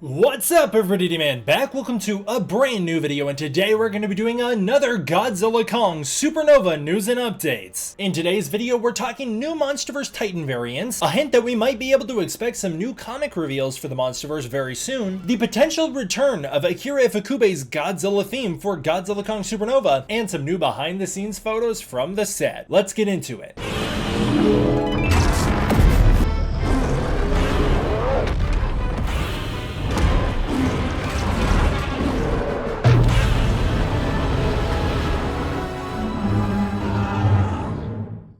What's up, everybody, man? Welcome to a brand new video, and today we're going to be doing another Godzilla Kong Supernova news and updates. In today's video, we're talking new MonsterVerse Titan variants, a hint that we might be able to expect some new comic reveals for the MonsterVerse very soon, the potential return of Akira Ifukube's Godzilla theme for Godzilla Kong Supernova, and some new behind-the-scenes photos from the set. Let's get into it.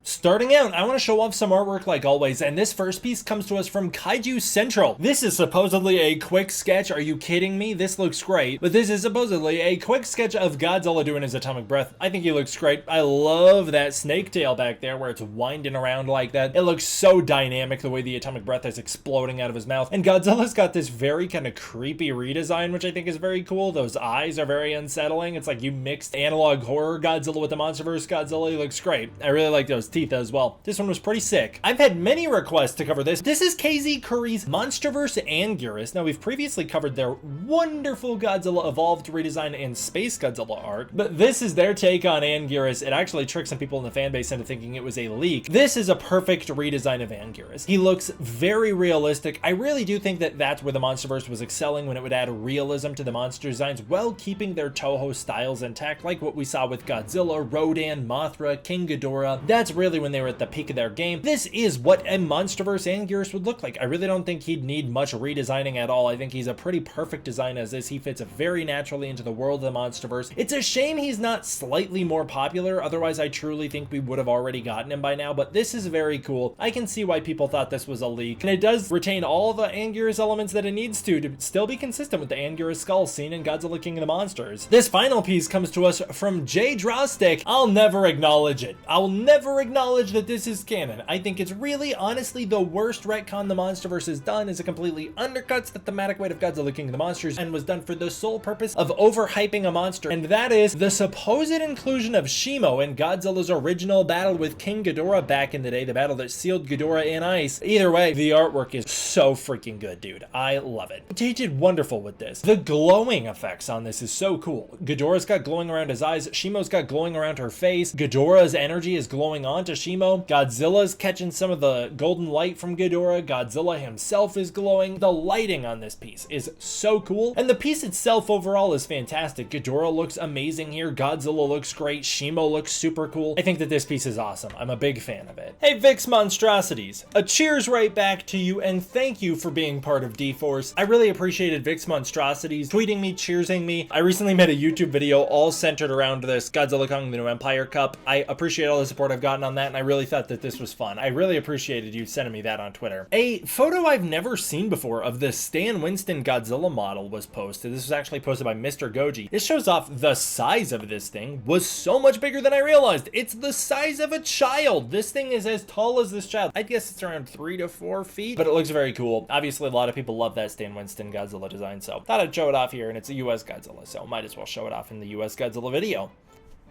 Starting out, I want to show off some artwork like always, and this first piece comes to us from Kaiju Central. This is supposedly a quick sketch. Are you kidding me? This looks great, but this is supposedly a quick sketch of Godzilla doing his atomic breath. I think he looks great. I love that snake tail back there where it's winding around like that. It looks so dynamic the way the atomic breath is exploding out of his mouth, and Godzilla's got this very kind of creepy redesign, which I think is very cool. Those eyes are very unsettling. It's like you mixed analog horror Godzilla with the MonsterVerse Godzilla. He looks great. I really like those teeth as well. This one was pretty sick. I've had many requests to cover this. This is KZ Curry's MonsterVerse Anguirus. Now, we've previously covered their wonderful Godzilla Evolved redesign and Space Godzilla art, but this is their take on Anguirus. It actually tricked some people in the fan base into thinking it was a leak. This is a perfect redesign of Anguirus. He looks very realistic. I really do think that that's where the MonsterVerse was excelling, when it would add realism to the monster designs while keeping their Toho styles intact, like what we saw with Godzilla, Rodan, Mothra, King Ghidorah. That's really when they were at the peak of their game. This is what a MonsterVerse Anguirus would look like. I really don't think he'd need much redesigning at all. I think he's a pretty perfect design as is. He fits very naturally into the world of the MonsterVerse. It's a shame he's not slightly more popular. Otherwise, I truly think we would have already gotten him by now, but this is very cool. I can see why people thought this was a leak, and it does retain all the Anguirus elements that it needs to still be consistent with the Anguirus skull seen in Godzilla King of the Monsters. This final piece comes to us from Jay Drostick. I'll never acknowledge it. I'll never acknowledge that this is canon. I think it's really, honestly, the worst retcon the MonsterVerse has done. Is it completely undercuts the thematic weight of Godzilla King of the Monsters and was done for the sole purpose of overhyping a monster, and that is the supposed inclusion of Shimo in Godzilla's original battle with King Ghidorah back in the day, the battle that sealed Ghidorah in ice. Either way, the artwork is so freaking good, dude. I love it. They did wonderful with this. The glowing effects on this is so cool. Ghidorah's got glowing around his eyes. Shimo's got glowing around her face. Ghidorah's energy is glowing onto Shimo. Godzilla's catching some of the golden light from Ghidorah. Godzilla himself is glowing. The lighting on this piece is so cool, and the piece itself overall is fantastic. Ghidorah looks amazing here. Godzilla looks great. Shimo looks super cool. I think that this piece is awesome. I'm a big fan of it. Hey, Vix Monstrosities, a cheers right back to you, and thank you for being part of D-Force. I really appreciated Vix Monstrosities tweeting me, cheersing me. I recently made a YouTube video all centered around this Godzilla Kong the New Empire Cup. I appreciate all the support I've gotten on that, and I really thought that this was fun. I really appreciated you sending me that on Twitter. A photo I've never seen before of the Stan Winston Godzilla model was posted. This was actually posted by Mr. Goji. This shows off the size of this thing was so much bigger than I realized. It's the size of a child. This thing is as tall as this child. I guess it's around 3 to 4 feet, but it looks very cool. Obviously, a lot of people love that Stan Winston Godzilla design, so thought I'd show it off here, and it's a US Godzilla, so might as well show it off in the US Godzilla video.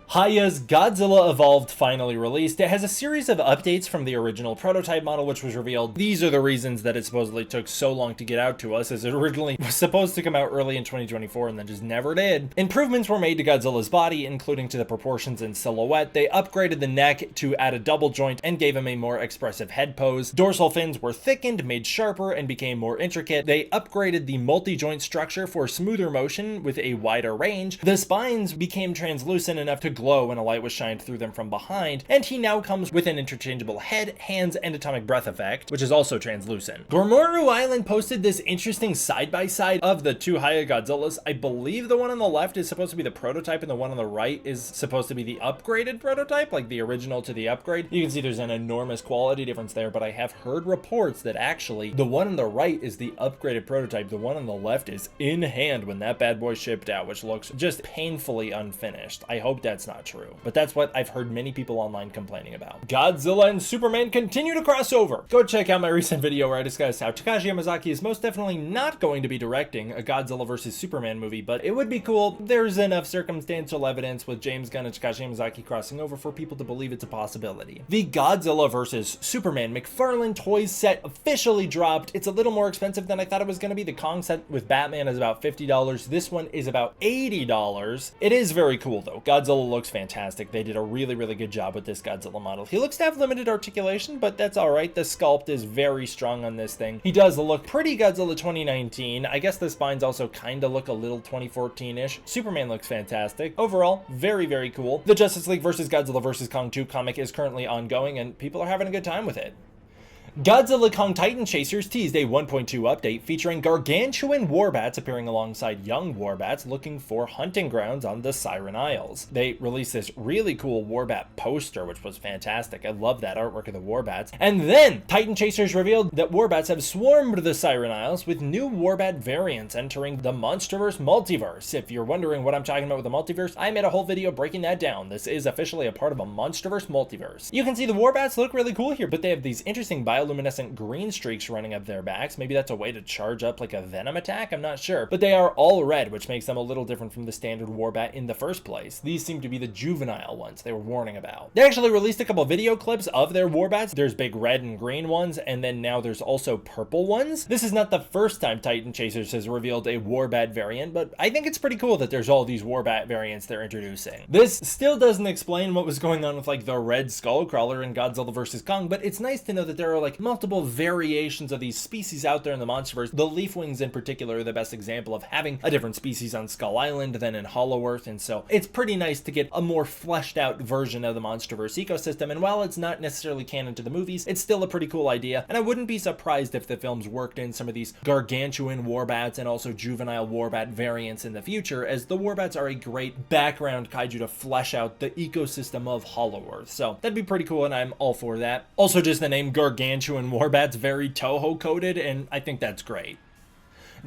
Haya's Godzilla Evolved finally released. It has a series of updates from the original prototype model, which was revealed. These are the reasons that it supposedly took so long to get out to us, as it originally was supposed to come out early in 2024 and then just never did. Improvements were made to Godzilla's body, including to the proportions and silhouette. They upgraded the neck to add a double joint and gave him a more expressive head pose. Dorsal fins were thickened, made sharper, and became more intricate. They upgraded the multi-joint structure for smoother motion with a wider range. The spines became translucent enough to glow when a light was shined through them from behind, and he now comes with an interchangeable head, hands, and atomic breath effect, which is also translucent. Gormoru Island posted this interesting side-by-side of the two Haya Godzillas. I believe the one on the left is supposed to be the prototype, and the one on the right is supposed to be the upgraded prototype, like the original to the upgrade. You can see there's an enormous quality difference there, but I have heard reports that actually the one on the right is the upgraded prototype. The one on the left is in hand when that bad boy shipped out, which looks just painfully unfinished. I hope that's that's not true, but that's what I've heard many people online complaining about. Godzilla and Superman continue to cross over. Go check out my recent video where I discussed how Takashi Yamazaki is most definitely not going to be directing a Godzilla vs. Superman movie, but it would be cool. There's enough circumstantial evidence with James Gunn and Takashi Yamazaki crossing over for people to believe it's a possibility. The Godzilla vs. Superman McFarlane Toys set officially dropped. It's a little more expensive than I thought it was going to be. The Kong set with Batman is about $50. This one is about $80. It is very cool though. Godzilla looks fantastic. They did a really good job with this Godzilla model. He looks to have limited articulation, but that's all right. The sculpt is very strong on this thing. He does look pretty Godzilla 2019. I guess the spines also kind of look a little 2014-ish. Superman looks fantastic. Overall, very cool. The Justice League vs. Godzilla vs. Kong 2 comic is currently ongoing, and people are having a good time with it. Godzilla Kong Titan Chasers teased a 1.2 update featuring gargantuan warbats appearing alongside young warbats looking for hunting grounds on the Siren Isles. They released this really cool warbat poster, which was fantastic. I love that artwork of the warbats. And then Titan Chasers revealed that warbats have swarmed the Siren Isles with new warbat variants entering the MonsterVerse multiverse. If you're wondering what I'm talking about with the multiverse, I made a whole video breaking that down. This is officially a part of a MonsterVerse multiverse. You can see the warbats look really cool here, but they have these interesting bioluminescent green streaks running up their backs. Maybe that's a way to charge up like a venom attack, I'm not sure. But they are all red, which makes them a little different from the standard warbat in the first place. These seem to be the juvenile ones they were warning about. They actually released a couple video clips of their warbats. There's big red and green ones, and then now there's also purple ones. This is not the first time Titan Chasers has revealed a warbat variant, but I think it's pretty cool that there's all these warbat variants they're introducing. This still doesn't explain what was going on with like the red skullcrawler in Godzilla vs. Kong, but it's nice to know that there are like multiple variations of these species out there in the MonsterVerse. The Leafwings in particular are the best example of having a different species on Skull Island than in Hollow Earth, and so it's pretty nice to get a more fleshed out version of the MonsterVerse ecosystem, and while it's not necessarily canon to the movies, it's still a pretty cool idea, and I wouldn't be surprised if the films worked in some of these gargantuan warbats and also juvenile warbat variants in the future, as the warbats are a great background kaiju to flesh out the ecosystem of Hollow Earth, so that'd be pretty cool, and I'm all for that. Also, just the name gargantuan warbat's very Toho coded, and I think that's great.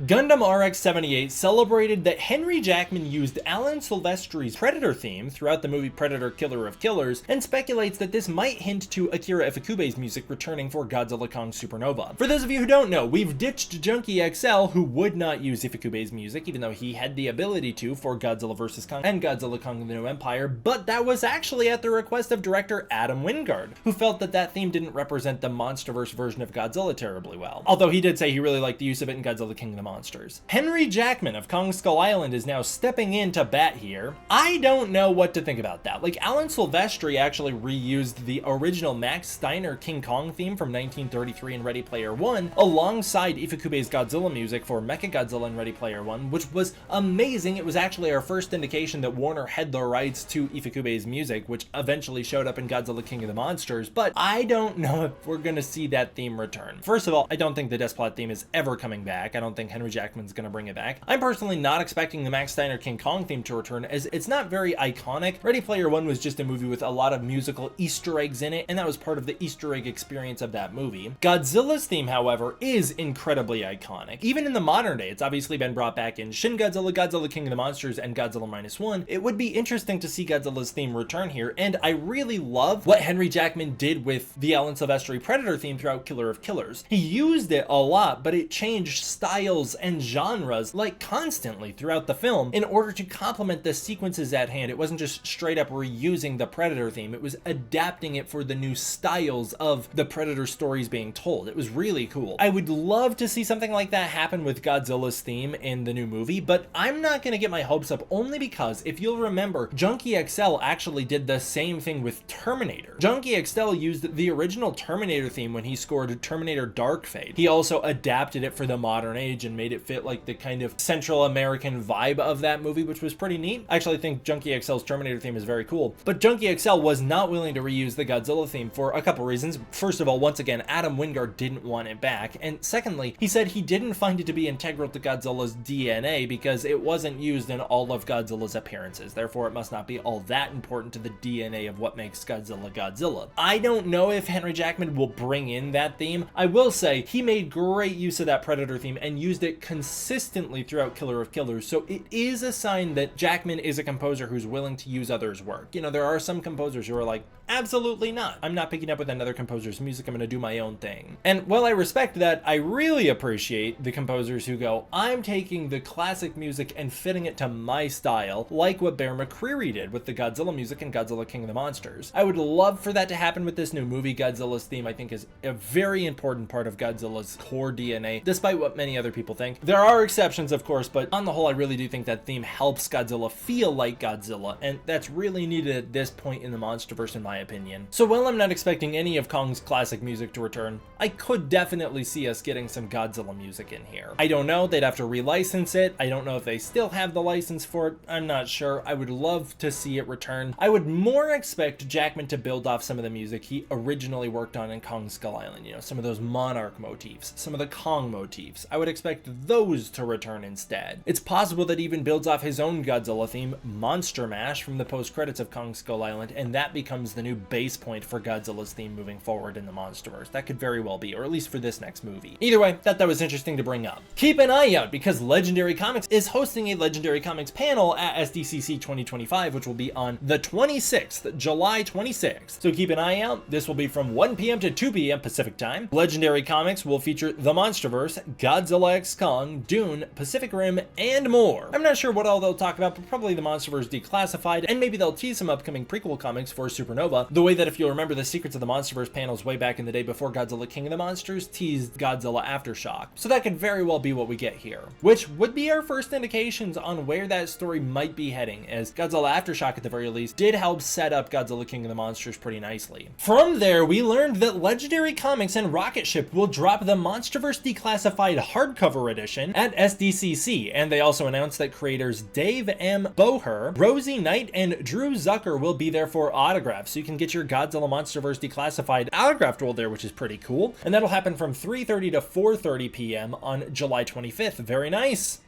Gundam RX-78 celebrated that Henry Jackman used Alan Silvestri's Predator theme throughout the movie Predator Killer of Killers, and speculates that this might hint to Akira Ifukube's music returning for Godzilla Kong Supernova. For those of you who don't know, we've ditched Junkie XL, who would not use Ifukube's music, even though he had the ability to for Godzilla vs. Kong and Godzilla Kong the New Empire, but that was actually at the request of director Adam Wingard, who felt that that theme didn't represent the MonsterVerse version of Godzilla terribly well. Although he did say he really liked the use of it in Godzilla King of the Monsters. Henry Jackman of Kong Skull Island is now stepping in to bat here. I don't know what to think about that. Like, Alan Silvestri actually reused the original Max Steiner King Kong theme from 1933 in Ready Player One alongside Ifukube's Godzilla music for Mechagodzilla in Ready Player One, which was amazing. It was actually our first indication that Warner had the rights to Ifukube's music, which eventually showed up in Godzilla King of the Monsters, but I don't know if we're gonna see that theme return. First of all, I don't think the Desplat theme is ever coming back. I don't think Henry Jackman's gonna bring it back. I'm personally not expecting the Max Steiner King Kong theme to return, as it's not very iconic. Ready Player One was just a movie with a lot of musical Easter eggs in it, and that was part of the Easter egg experience of that movie. Godzilla's theme, however, is incredibly iconic. Even in the modern day, it's obviously been brought back in Shin Godzilla, Godzilla King of the Monsters, and Godzilla -1. It would be interesting to see Godzilla's theme return here, and I really love what Henry Jackman did with the Alan Silvestri Predator theme throughout Killer of Killers. He used it a lot, but it changed styles and genres like constantly throughout the film in order to complement the sequences at hand. It wasn't just straight up reusing the Predator theme, it was adapting it for the new styles of the Predator stories being told. It was really cool. I would love to see something like that happen with Godzilla's theme in the new movie, but I'm not gonna get my hopes up, only because if you'll remember, Junkie XL actually did the same thing with Terminator. Junkie XL used the original Terminator theme when he scored Terminator Dark Fate. He also adapted it for the modern age and made it fit like the kind of Central American vibe of that movie, which was pretty neat. I actually think Junkie XL's Terminator theme is very cool, but Junkie XL was not willing to reuse the Godzilla theme for a couple reasons. First of all, once again, Adam Wingard didn't want it back, and secondly, he said he didn't find it to be integral to Godzilla's DNA because it wasn't used in all of Godzilla's appearances. Therefore, it must not be all that important to the DNA of what makes Godzilla Godzilla. I don't know if Henry Jackman will bring in that theme. I will say he made great use of that Predator theme and used used it consistently throughout Killer of Killers, so it is a sign that Jackman is a composer who's willing to use others' work. You know, there are some composers who are like, absolutely not. I'm not picking up with another composer's music, I'm gonna do my own thing. And while I respect that, I really appreciate the composers who go, I'm taking the classic music and fitting it to my style, like what Bear McCreary did with the Godzilla music in Godzilla King of the Monsters. I would love for that to happen with this new movie. Godzilla's theme, I think, is a very important part of Godzilla's core DNA, despite what many other people think. There are exceptions, of course, but on the whole, I really do think that theme helps Godzilla feel like Godzilla, and that's really needed at this point in the MonsterVerse, in my opinion. So while I'm not expecting any of Kong's classic music to return, I could definitely see us getting some Godzilla music in here. I don't know, they'd have to relicense it. I don't know if they still have the license for it. I'm not sure. I would love to see it return. I would more expect Jackman to build off some of the music he originally worked on in Kong Skull Island, you know, some of those Monarch motifs, some of the Kong motifs. I would expect those to return instead. It's possible that he even builds off his own Godzilla theme, Monster Mash, from the post-credits of Kong Skull Island, and that becomes the new base point for Godzilla's theme moving forward in the MonsterVerse. That could very well be, or at least for this next movie. Either way, thought that was interesting to bring up. Keep an eye out, because Legendary Comics is hosting a Legendary Comics panel at SDCC 2025, which will be on the 26th, July 26th. So keep an eye out. This will be from 1 p.m. to 2 p.m. Pacific time. Legendary Comics will feature the MonsterVerse, Godzilla X Kong, Dune, Pacific Rim, and more. I'm not sure what all they'll talk about, but probably the MonsterVerse Declassified, and maybe they'll tease some upcoming prequel comics for Supernova, the way that, if you'll remember the Secrets of the MonsterVerse panels way back in the day before Godzilla King of the Monsters, teased Godzilla Aftershock. So that could very well be what we get here, which would be our first indications on where that story might be heading, as Godzilla Aftershock at the very least did help set up Godzilla King of the Monsters pretty nicely. From there, we learned that Legendary Comics and Rocket Ship will drop the MonsterVerse Declassified hardcover edition at SDCC, and they also announced that creators Dave M. Boher, Rosie Knight, and Drew Zucker will be there for autographs, so you can get your Godzilla MonsterVerse Declassified autographed roll there, which is pretty cool. And that'll happen from 3:30 to 4:30 p.m. on July 25th. Very nice.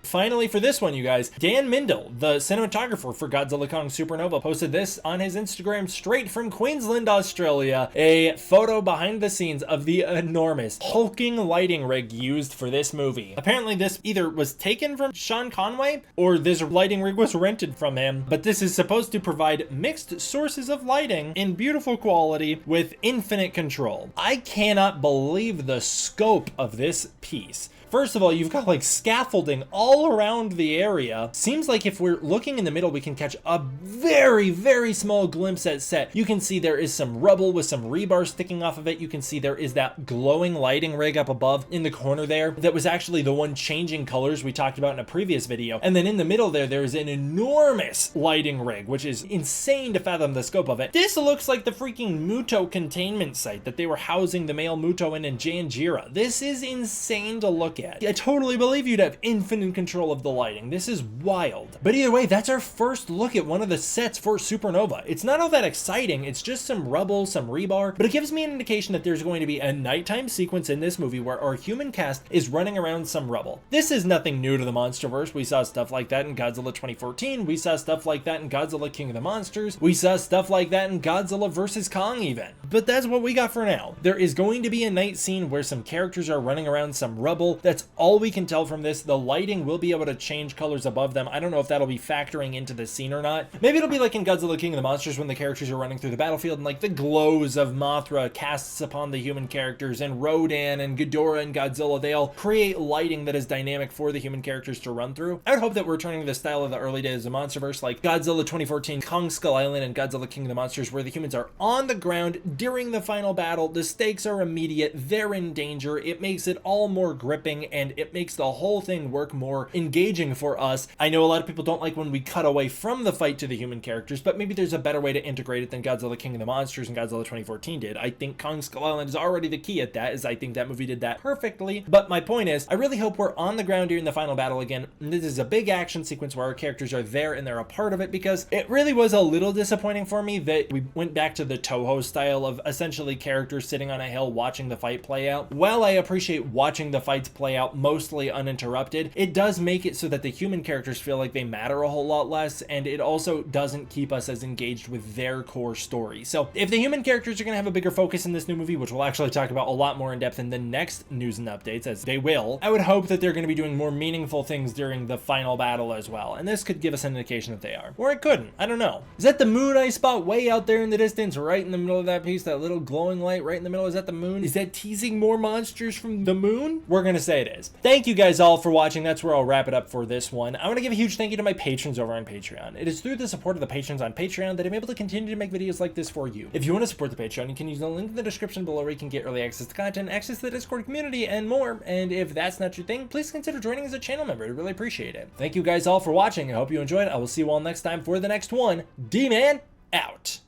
Finally, for this one, you guys, Dan Mindel, the cinematographer for Godzilla Kong Supernova, posted this on his Instagram straight from Queensland, Australia, a photo behind the scenes of the enormous hulking lighting rig used for this movie. Apparently this either was taken from Sean Conway or this lighting rig was rented from him, but this is supposed to provide mixed sources of lighting in beautiful quality with infinite control. I cannot believe the scope of this piece. First of all, you've got like scaffolding all around the area. Seems like if we're looking in the middle, we can catch a very, very small glimpse at set. You can see there is some rubble with some rebar sticking off of it. You can see there is that glowing lighting rig up above in the corner there that was actually the one changing colors we talked about in a previous video. And then in the middle there is an enormous lighting rig, which is insane to fathom the scope of it. This looks like the freaking Muto containment site that they were housing the male Muto in Janjira. This is insane to look at. I totally believe you'd have infinite control of the lighting. This is wild. But either way, that's our first look at one of the sets for Supernova. It's not all that exciting. It's just some rubble, some rebar, but it gives me an indication that there's going to be a nighttime sequence in this movie where our human cast is running around some rubble. This is nothing new to the MonsterVerse. We saw stuff like that in Godzilla 2014. We saw stuff like that in Godzilla King of the Monsters. We saw stuff like that in Godzilla vs. Kong even. But that's what we got for now. There is going to be a night scene where some characters are running around some rubble. That's all we can tell from this. The lighting will be able to change colors above them. I don't know if that'll be factoring into the scene or not. Maybe it'll be like in Godzilla King of the Monsters when the characters are running through the battlefield and like the glows of Mothra casts upon the human characters, and Rodan and Ghidorah and Godzilla, they all create lighting that is dynamic for the human characters to run through. I would hope that we're returning to the style of the early days of MonsterVerse, like Godzilla 2014, Kong Skull Island, and Godzilla King of the Monsters, where the humans are on the ground during the final battle. The stakes are immediate. They're in danger. It makes it all more gripping, and it makes the whole thing work more engaging for us. I know a lot of people don't like when we cut away from the fight to the human characters, but maybe there's a better way to integrate it than Godzilla King of the Monsters and Godzilla 2014 did. I think Kong Skull Island is already the key at that, as I think that movie did that perfectly. But my point is, I really hope we're on the ground during the final battle again. And this is a big action sequence where our characters are there and they're a part of it, because it really was a little disappointing for me that we went back to the Toho style of essentially characters sitting on a hill watching the fight play out. While I appreciate watching the fights play play out mostly uninterrupted, it does make it so that the human characters feel like they matter a whole lot less, and it also doesn't keep us as engaged with their core story. So if the human characters are going to have a bigger focus in this new movie, which we'll actually talk about a lot more in depth in the next news and updates, as they will, I would hope that they're going to be doing more meaningful things during the final battle as well, and this could give us an indication that they are. Or it couldn't. I don't know. Is that the moon I spot way out there in the distance, right in the middle of that piece, that little glowing light right in the middle? Is that the moon? Is that teasing more monsters from the moon? We're going to say it is. Thank you guys all for watching. That's where I'll wrap it up for this one. I want to give a huge thank you to my patrons over on Patreon. It is through the support of the patrons on Patreon that I'm able to continue to make videos like this for you. If you want to support the Patreon, you can use the link in the description below where you can get early access to content, access to the Discord community, and more. And if that's not your thing, please consider joining as a channel member. I'd really appreciate it. Thank you guys all for watching. I hope you enjoyed. I will see you all next time for the next one. D-Man out.